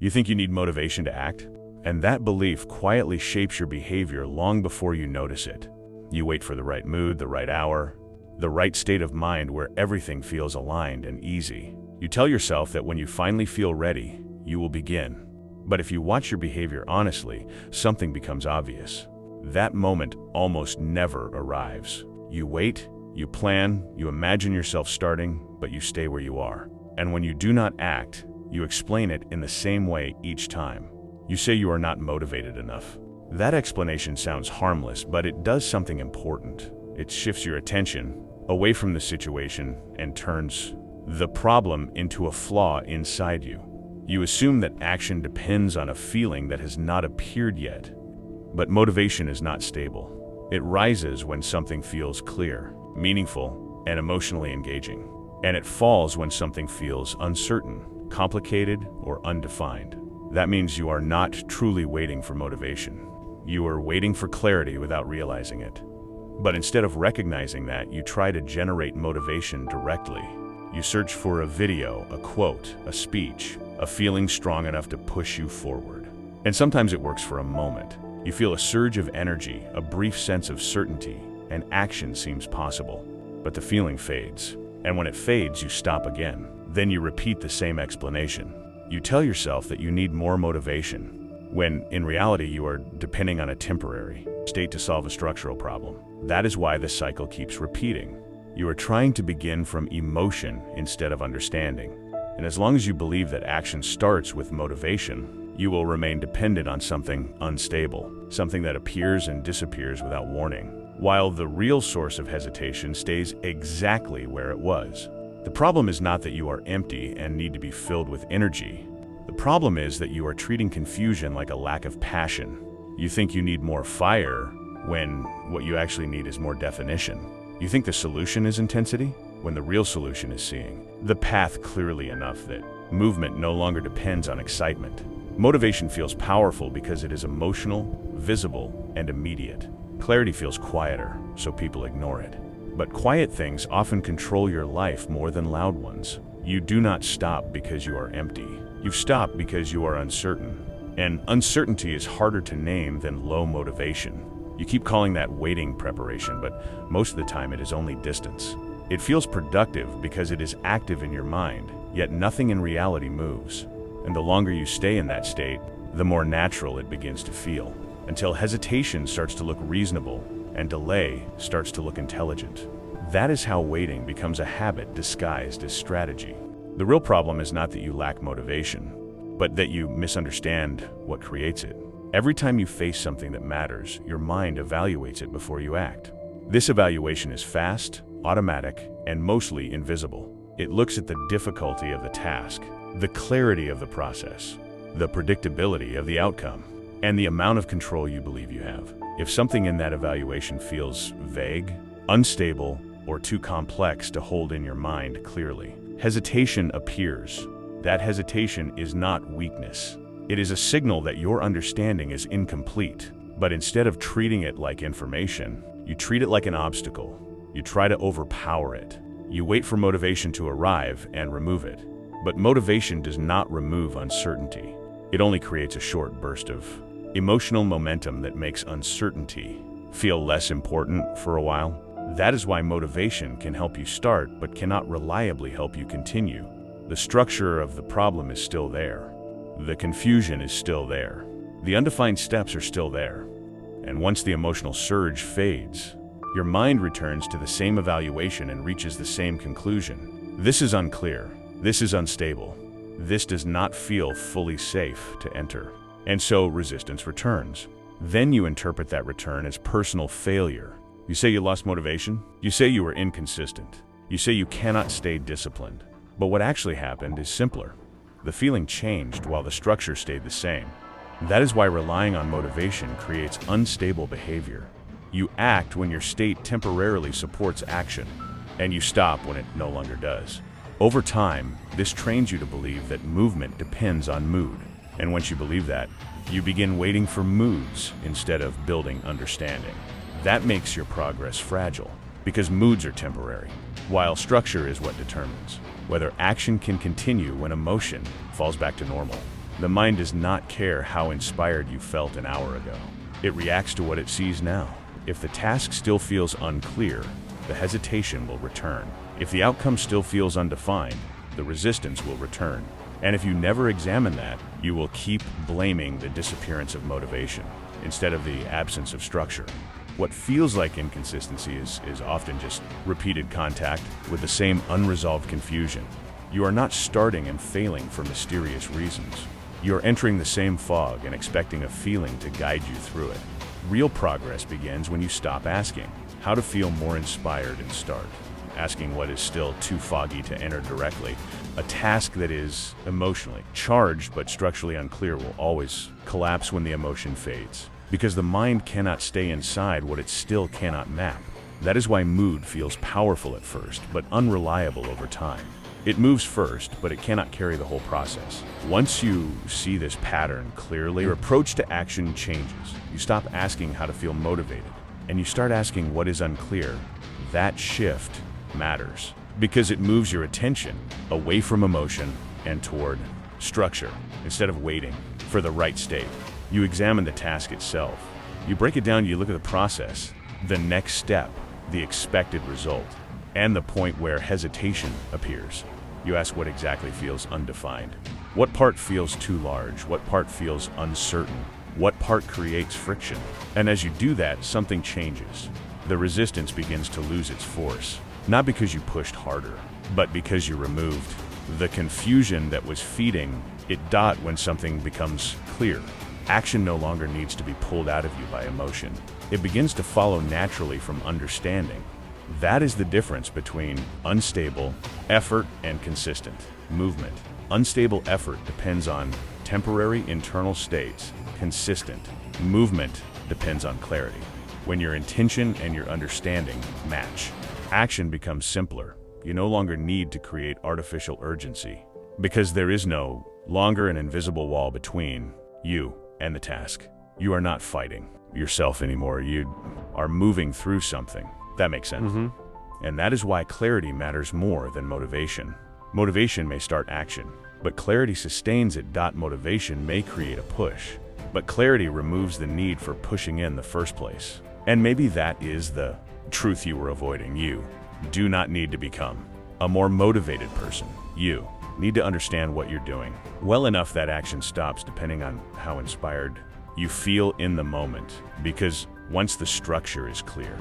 You think you need motivation to act, and that belief quietly shapes your behavior long before you notice it. You wait for the right mood, the right hour, the right state of mind where everything feels aligned and easy. You tell yourself that when you finally feel ready, you will begin. But if you watch your behavior honestly, something becomes obvious. That moment almost never arrives. You wait, you plan, you imagine yourself starting, but you stay where you are. And when you do not act, you explain it in the same way each time. You say you are not motivated enough. That explanation sounds harmless, but it does something important. It shifts your attention away from the situation and turns the problem into a flaw inside you. You assume that action depends on a feeling that has not appeared yet. But motivation is not stable. It rises when something feels clear, meaningful, and emotionally engaging. And it falls when something feels uncertain, complicated, or undefined. That means you are not truly waiting for motivation. You are waiting for clarity without realizing it. But instead of recognizing that, you try to generate motivation directly. You search for a video, a quote, a speech, a feeling strong enough to push you forward. And sometimes it works for a moment. You feel a surge of energy, a brief sense of certainty, and action seems possible. But the feeling fades. And when it fades, you stop again. Then you repeat the same explanation. You tell yourself that you need more motivation, when in reality you are depending on a temporary state to solve a structural problem. That is why the cycle keeps repeating. You are trying to begin from emotion instead of understanding. And as long as you believe that action starts with motivation, you will remain dependent on something unstable, something that appears and disappears without warning, while the real source of hesitation stays exactly where it was. The problem is not that you are empty and need to be filled with energy. The problem is that you are treating confusion like a lack of passion. You think you need more fire when what you actually need is more definition. You think the solution is intensity when the real solution is seeing the path clearly enough that movement no longer depends on excitement. Motivation feels powerful because it is emotional, visible, and immediate. Clarity feels quieter, so people ignore it. But quiet things often control your life more than loud ones. You do not stop because you are empty. You stop because you are uncertain. And uncertainty is harder to name than low motivation. You keep calling that waiting preparation, but most of the time it is only distance. It feels productive because it is active in your mind, yet nothing in reality moves. And the longer you stay in that state, the more natural it begins to feel, until hesitation starts to look reasonable and delay starts to look intelligent. That is how waiting becomes a habit disguised as strategy. The real problem is not that you lack motivation, but that you misunderstand what creates it. Every time you face something that matters, your mind evaluates it before you act. This evaluation is fast, automatic, and mostly invisible. It looks at the difficulty of the task, the clarity of the process, the predictability of the outcome, and the amount of control you believe you have. If something in that evaluation feels vague, unstable, or too complex to hold in your mind clearly, hesitation appears. That hesitation is not weakness. It is a signal that your understanding is incomplete. But instead of treating it like information, you treat it like an obstacle. You try to overpower it. You wait for motivation to arrive and remove it. But motivation does not remove uncertainty. It only creates a short burst of emotional momentum that makes uncertainty feel less important for a while. That is why motivation can help you start, but cannot reliably help you continue. The structure of the problem is still there. The confusion is still there. The undefined steps are still there. And once the emotional surge fades, your mind returns to the same evaluation and reaches the same conclusion. This is unclear. This is unstable. This does not feel fully safe to enter. And so resistance returns. Then you interpret that return as personal failure. You say you lost motivation. You say you were inconsistent. You say you cannot stay disciplined. But what actually happened is simpler. The feeling changed while the structure stayed the same. That is why relying on motivation creates unstable behavior. You act when your state temporarily supports action, and you stop when it no longer does. Over time, this trains you to believe that movement depends on mood. And once you believe that, you begin waiting for moods instead of building understanding. That makes your progress fragile, because moods are temporary, while structure is what determines whether action can continue when emotion falls back to normal. The mind does not care how inspired you felt an hour ago. It reacts to what it sees now. If the task still feels unclear, the hesitation will return. If the outcome still feels undefined, the resistance will return. And if you never examine that, you will keep blaming the disappearance of motivation instead of the absence of structure. What feels like inconsistency is often just repeated contact with the same unresolved confusion. You are not starting and failing for mysterious reasons. You are entering the same fog and expecting a feeling to guide you through it. Real progress begins when you stop asking how to feel more inspired and start asking what is still too foggy to enter directly. A task that is emotionally charged but structurally unclear will always collapse when the emotion fades, because the mind cannot stay inside what it still cannot map. That is why mood feels powerful at first, but unreliable over time. It moves first, but it cannot carry the whole process. Once you see this pattern clearly, your approach to action changes. You stop asking how to feel motivated, and you start asking what is unclear. That shift matters, because it moves your attention away from emotion and toward structure. Instead of waiting for the right state, you examine the task itself. You break it down, you look at the process, the next step, the expected result, and the point where hesitation appears. You ask what exactly feels undefined. What part feels too large? What part feels uncertain? What part creates friction? And as you do that, something changes. The resistance begins to lose its force, not because you pushed harder, but because you removed the confusion that was feeding it. When something becomes clear, action no longer needs to be pulled out of you by emotion. It begins to follow naturally from understanding. That is the difference between unstable effort and consistent movement. Unstable effort depends on temporary internal states. Consistent movement depends on clarity. When your intention and your understanding match, action becomes simpler. You no longer need to create artificial urgency, because there is no longer an invisible wall between you and the task. You are not fighting yourself anymore. You are moving through something. That makes sense. And that is why clarity matters more than motivation. Motivation may start action, but clarity sustains it. Motivation may create a push, but clarity removes the need for pushing in the first place. And maybe that is the truth you were avoiding. You do not need to become a more motivated person. You need to understand what you're doing well enough that action stops depending on how inspired you feel in the moment. Because once the structure is clear,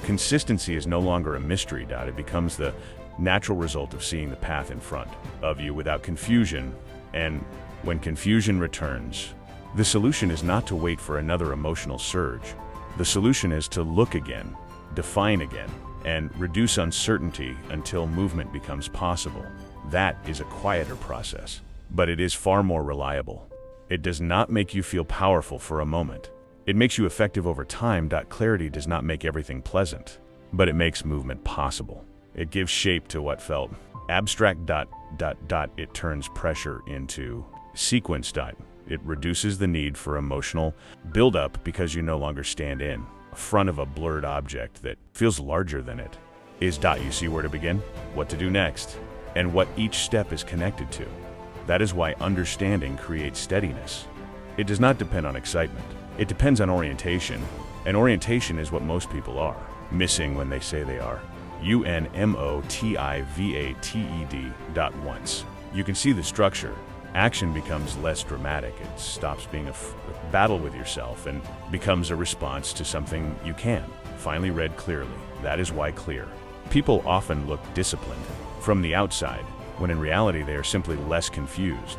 consistency is no longer a mystery. It becomes the natural result of seeing the path in front of you without confusion. And when confusion returns, the solution is not to wait for another emotional surge. The solution is to look again, define again, and reduce uncertainty until movement becomes possible. That is a quieter process, but it is far more reliable. It does not make you feel powerful for a moment. It makes you effective over time. Clarity does not make everything pleasant, but it makes movement possible. It gives shape to what felt abstract. It turns pressure into sequence. It reduces the need for emotional buildup because you no longer stand in front of a blurred object that feels larger than it is. You see where to begin, what to do next, and what each step is connected to. That is why understanding creates steadiness. It does not depend on excitement. It depends on orientation, and orientation is what most people are missing when they say they are. Unmotivated. Once you can see the structure, action becomes less dramatic. It stops being a battle with yourself and becomes a response to something you can finally read clearly. That is why clear people often look disciplined from the outside, when in reality they are simply less confused.